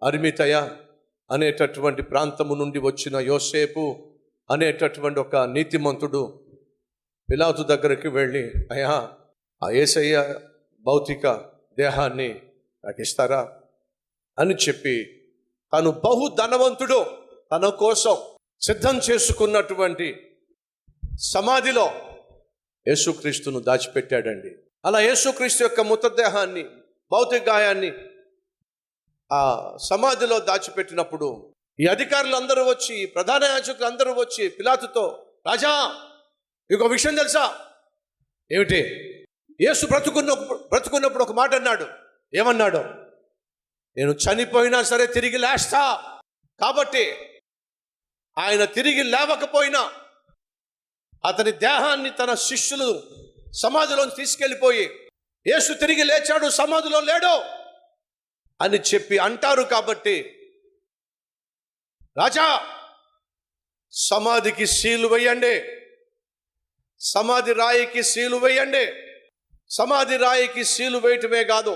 అరిమితయ అనేటటువంటి ప్రాంతము నుండి వచ్చిన యోసేపు అనేటటువంటి ఒక నీతిమంతుడు పిలాతు దగ్గరికి వెళ్ళి, అయ్యా, ఆ యేసయ్య భౌతిక దేహాన్ని నాకు ఇస్తారా అని చెప్పి తను బహు ధనవంతుడు తన కోసం సిద్ధం చేసుకున్నటువంటి సమాధిలో యేసుక్రీస్తును దాచిపెట్టాడండి. అలా యేసుక్రీస్తు యొక్క మృతదేహాన్ని, భౌతిక గాయాన్ని ఆ సమాధిలో దాచిపెట్టినప్పుడు ఈ అధికారులు అందరూ వచ్చి, ప్రధాన యాజకులు అందరూ వచ్చి పిలాతుతో, రాజా, మీకు ఒక విషయం తెలుసా? ఏమిటి? యేసు బ్రతుకున్నప్పుడు ఒక మాట అన్నాడు. ఏమన్నాడు? నేను చనిపోయినా సరే తిరిగి లేస్తా. కాబట్టి ఆయన తిరిగి లేవకపోయినా అతని దేహాన్ని తన శిష్యులు సమాధిలోకి తీసుకెళ్ళిపోయి, యేసు తిరిగి లేచాడు, సమాధిలో లేడు అని చెప్పి అంటారు. కాబట్టి రాజా, సమాధికి సీలు వేయండి, సమాధి రాయికి సీలు వేయండి. సమాధి రాయికి సీలు వేయటమే కాదు,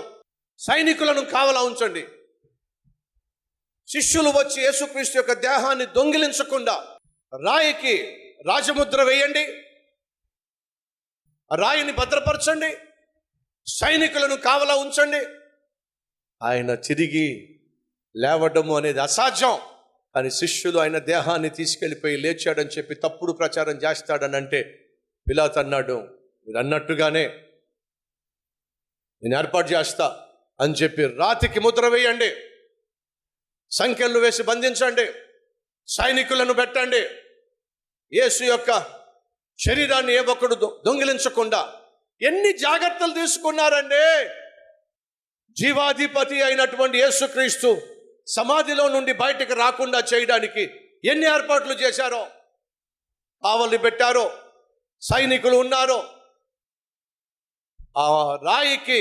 సైనికులను కావలా ఉంచండి. శిష్యులు వచ్చి యేసుక్రీస్తు యొక్క దేహాన్ని దొంగిలించకుండా రాయికి రాజముద్ర వేయండి, రాయిని భద్రపరచండి, సైనికులను కావలా ఉంచండి. ఆయన తిరిగి లేవడము అనేది అసాధ్యం, కానీ శిష్యులు ఆయన దేహాన్ని తీసుకెళ్ళిపోయి లేచాడని చెప్పి తప్పుడు ప్రచారం చేస్తాడని అంటే పిలాతు అన్నాడు, మీరు అన్నట్టుగానే నేను ఏర్పాటు చేస్తా అని చెప్పి రాతికి ముద్ర వేయండి, సంకెళ్ళు వేసి బంధించండి, సైనికులను పెట్టండి. యేసు యొక్క శరీరాన్ని ఏ ఒక్కడు దొంగిలించకుండా ఎన్ని జాగ్రత్తలు తీసుకున్నారండి. జీవాధిపతి అయినటువంటి యేసుక్రీస్తు సమాధిలో నుండి బయటకు రాకుండా చేయడానికి ఎన్ని ఏర్పాట్లు చేశారో. కావలి పెట్టారో, సైనికులు ఉన్నారో, ఆ రాయికి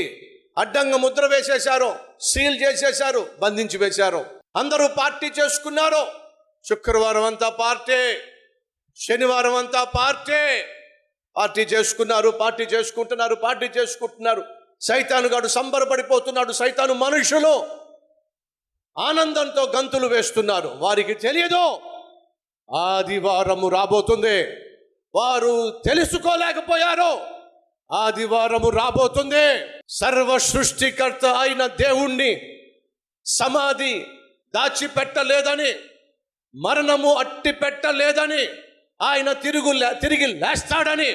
అడ్డంగా ముద్ర వేసేశారో, సీల్ చేసేశారు, బంధించి వేశారు. అందరూ పార్టీ చేసుకున్నారు. శుక్రవారం అంతా పార్టీ, శనివారం అంతా పార్టీ చేసుకుంటున్నారు. సైతాను గాడు సంబరపడిపోతున్నాడు. సైతాను మనుషులు ఆనందంతో గంతులు వేస్తున్నారు. వారికి తెలియదు ఆదివారము రాబోతుంది. వారు తెలుసుకోలేకపోయారు ఆదివారము రాబోతుంది. సర్వ సృష్టికర్త అయిన దేవుణ్ణి సమాధి దాచిపెట్టలేదని, మరణము అట్టి పెట్టలేదని, ఆయన తిరిగి లేస్తాడని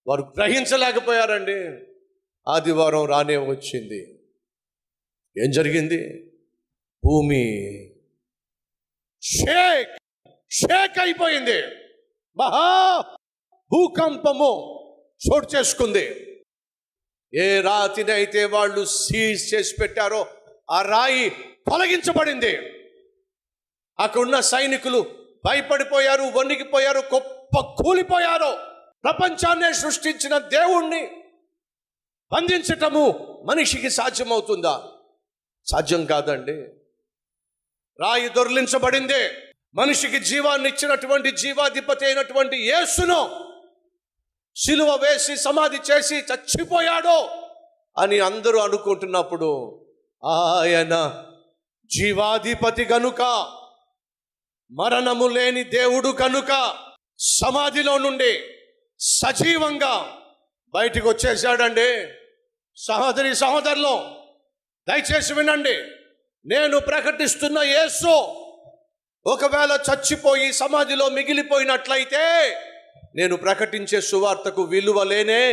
వారు గ్రహించలేకపోయారండి. ఆదివారం రానే వచ్చింది. ఏం జరిగింది? భూమి షేక్ అయిపోయింది. మహా భూకంపము చోటు చేసుకుంది. ఏ రాతినైతే వాళ్ళు సీజ్ చేసి పెట్టారో ఆ రాయి తొలగించబడింది. అక్కడున్న సైనికులు భయపడిపోయారు, వణికిపోయారు, కూలిపోయారు. ప్రపంచాన్నే సృష్టించిన దేవుణ్ణి బంధించటము మనిషికి సాధ్యమవుతుందా? సాధ్యం కాదండి. రాయి దొర్లించబడింది. మనిషికి జీవాన్ని ఇచ్చినటువంటి జీవాధిపతి అయినటువంటి యేసును సిలువ వేసి సమాధి చేసి చచ్చిపోయాడు అని అందరూ అనుకుంటున్నప్పుడు, ఆయన జీవాధిపతి గనుక, మరణము లేని దేవుడు కనుక సమాధిలో నుండి సజీవంగా బయటికి వచ్చేసాడండి. సహోదరులు, దయచేసి వినండి. నేను ప్రకటిస్తున్న యేసు ఒకవేళ చచ్చిపోయి సమాధిలో మిగిలిపోయినట్లయితే నేను ప్రకటించే సువార్తకు విలువ లేనే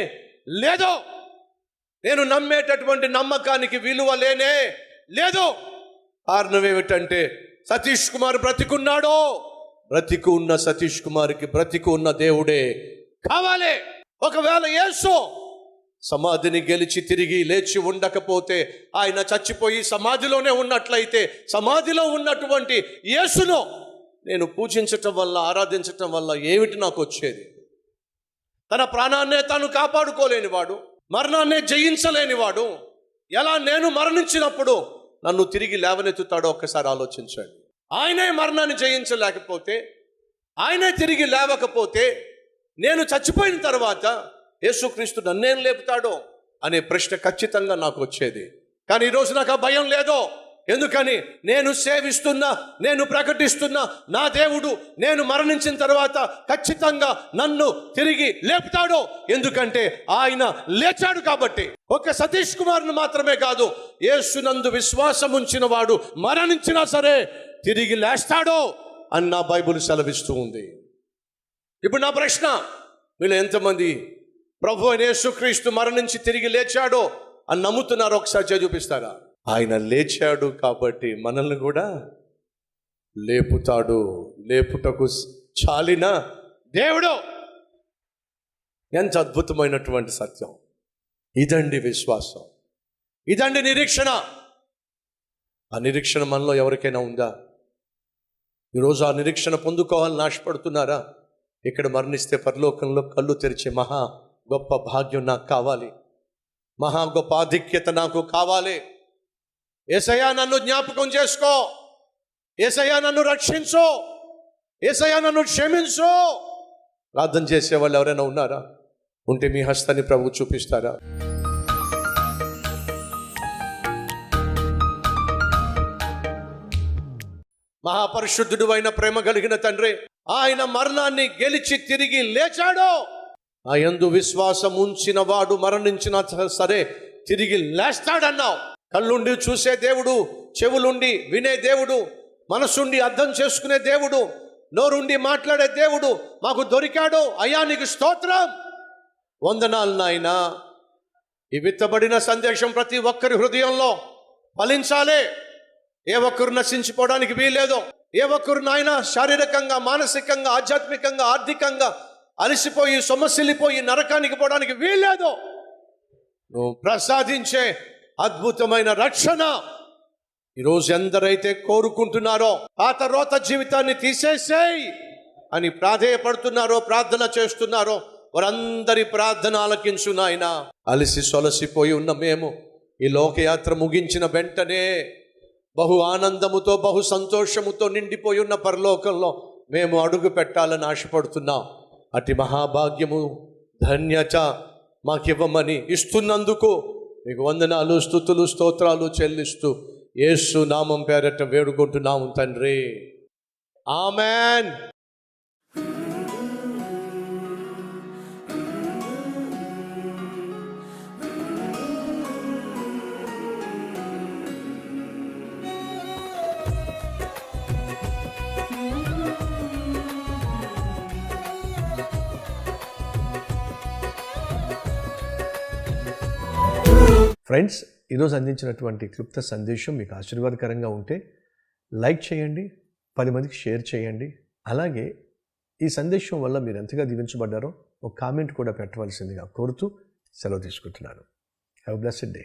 లేదు. నేను నమ్మేటటువంటి నమ్మకానికి విలువ లేనే లేదు. కారణం ఏమిటంటే సతీష్ కుమార్ బ్రతికున్నాడు. బ్రతికు ఉన్న సతీష్ కుమార్కి బ్రతికు ఉన్న దేవుడే కావాలి. ఒకవేళ యేసు సమాధిని గెలిచి తిరిగి లేచి ఉండకపోతే, ఆయన చచ్చిపోయి సమాధిలోనే ఉన్నట్లయితే, సమాధిలో ఉన్నటువంటి యేసును నేను పూజించటం వల్ల, ఆరాధించటం వల్ల ఏమిటి నాకు వచ్చేది? తన ప్రాణాన్నే తాను కాపాడుకోలేనివాడు, మరణాన్నే జయించలేనివాడు ఎలా నేను మరణించినప్పుడు నన్ను తిరిగి లేవనెత్తుతాడో ఒక్కసారి ఆలోచించండి. ఆయనే మరణాన్ని జయించలేకపోతే, ఆయనే తిరిగి లేవకపోతే, నేను చచ్చిపోయిన తర్వాత యేసుక్రీస్తు నన్నేం లేపుతాడో అనే ప్రశ్న ఖచ్చితంగా నాకు వచ్చేది. కానీ ఈరోజు నాకు ఆ భయం లేదు. ఎందుకని? నేను సేవిస్తున్నా, నేను ప్రకటిస్తున్నా నా దేవుడు నేను మరణించిన తర్వాత ఖచ్చితంగా నన్ను తిరిగి లేపుతాడు. ఎందుకంటే ఆయన లేచాడు కాబట్టి. ఒక సతీష్ కుమార్ను మాత్రమే కాదు, యేసునందు విశ్వాసం ఉంచిన వాడు మరణించినా సరే తిరిగి లేస్తాడో అని నా బైబిల్ సెలవిస్తూ ఉంది. ఇప్పుడు నా ప్రశ్న, మీరు ఎంతమంది ప్రభు అయిన యేసుక్రీస్తు మరణించి తిరిగి లేచాడో అని నమ్ముతున్నారు? ఒకసారి చూపిస్తారా? ఆయన లేచాడు కాబట్టి మనల్ని కూడా లేపుతాడు. లేపుటకు చాలిన దేవుడు. ఎంత అద్భుతమైనటువంటి సత్యం! ఇదండి విశ్వాసం, ఇదండి నిరీక్షణ. ఆ నిరీక్షణ మనలో ఎవరికైనా ఉందా? ఈరోజు ఆ నిరీక్షణ పొందుకోవాలని ఆశపడుతున్నారా? ఇక్కడ మరణిస్తే పరలోకంలో కళ్ళు తెరిచే మహా గొప్ప భాగ్యం నాకు కావాలి, మహా గొప్ప ఆధిక్యత నాకు కావాలి. యేసయ్యా నన్ను జ్ఞాపకం చేసుకో, యేసయ్యా నన్ను రక్షించు, యేసయ్యా నన్ను క్షమించు. ప్రార్థన చేసే వాళ్ళు ఎవరైనా ఉన్నారా? ఉంటే మీ హస్తాన్ని ప్రభు చూపిస్తారా? మహాపరిశుద్ధుడు అయిన ప్రేమ కలిగిన తండ్రి, ఆయన మరణాన్ని గెలిచి తిరిగి లేచాడు. ఆయందు విశ్వాసం ఉంచిన వాడు మరణించినా సరే తిరిగి లేస్తాడన్నావు. కళ్ళుండి చూసే దేవుడు, చెవులుండి వినే దేవుడు, మనసుండి అర్థం చేసుకునే దేవుడు, నోరుండి మాట్లాడే దేవుడు మాకు దొరికాడు. అయ్యా నీకు స్తోత్రం, వందనాలు నాయనా. ఈ విత్తబడిన సందేశం ప్రతి ఒక్కరి హృదయంలో ఫలించాలి. ఏ ఒక్కరు నశించిపోవడానికి వీల్లేదు. ఏ ఒక్కరు నాయన శారీరకంగా, మానసికంగా, ఆధ్యాత్మికంగా, ఆర్థికంగా అలసిపోయి సొమ్మసిల్లిపోయి నరకానికి పోవడానికి వీల్లేదు. నువ్వు ప్రసాదించే అద్భుతమైన రక్షణ ఈరోజు ఎందరైతే కోరుకుంటున్నారో పాత రోత జీవితాన్ని తీసేసేయ్ అని ప్రాధేయపడుతున్నారో, ప్రార్థన చేస్తున్నారో, వారందరి ప్రార్థన ఆలకించు నాయన. అలసి సొలసిపోయి ఉన్న మేము ఈ లోకయాత్ర ముగించిన వెంటనే బహు ఆనందముతో, బహు సంతోషముతో నిండిపోయి ఉన్న పరలోకంలో మేము అడుగు పెట్టాలని ఆశపడుతున్నాం. అతి మహాభాగ్యము, ధన్యత మాకివ్వమని ఇస్తున్నందుకు మీకు వందనాలు, స్తుతులు, స్తోత్రాలు చెల్లిస్తూ యేసు నామం పేరట వేడుకుంటున్నాము తండ్రి. ఆమెన్. ఫ్రెండ్స్, ఈరోజు అందించినటువంటి క్లుప్త సందేశం మీకు ఆశీర్వాదకరంగా ఉంటే లైక్ చేయండి, 10 మందికి షేర్ చేయండి. అలాగే ఈ సందేశం వల్ల మీరు ఎంతగా దీవించబడ్డారో ఒక కామెంట్ కూడా పెట్టవలసిందిగా కోరుతూ సెలవు తీసుకుంటున్నాను. Have a blessed day.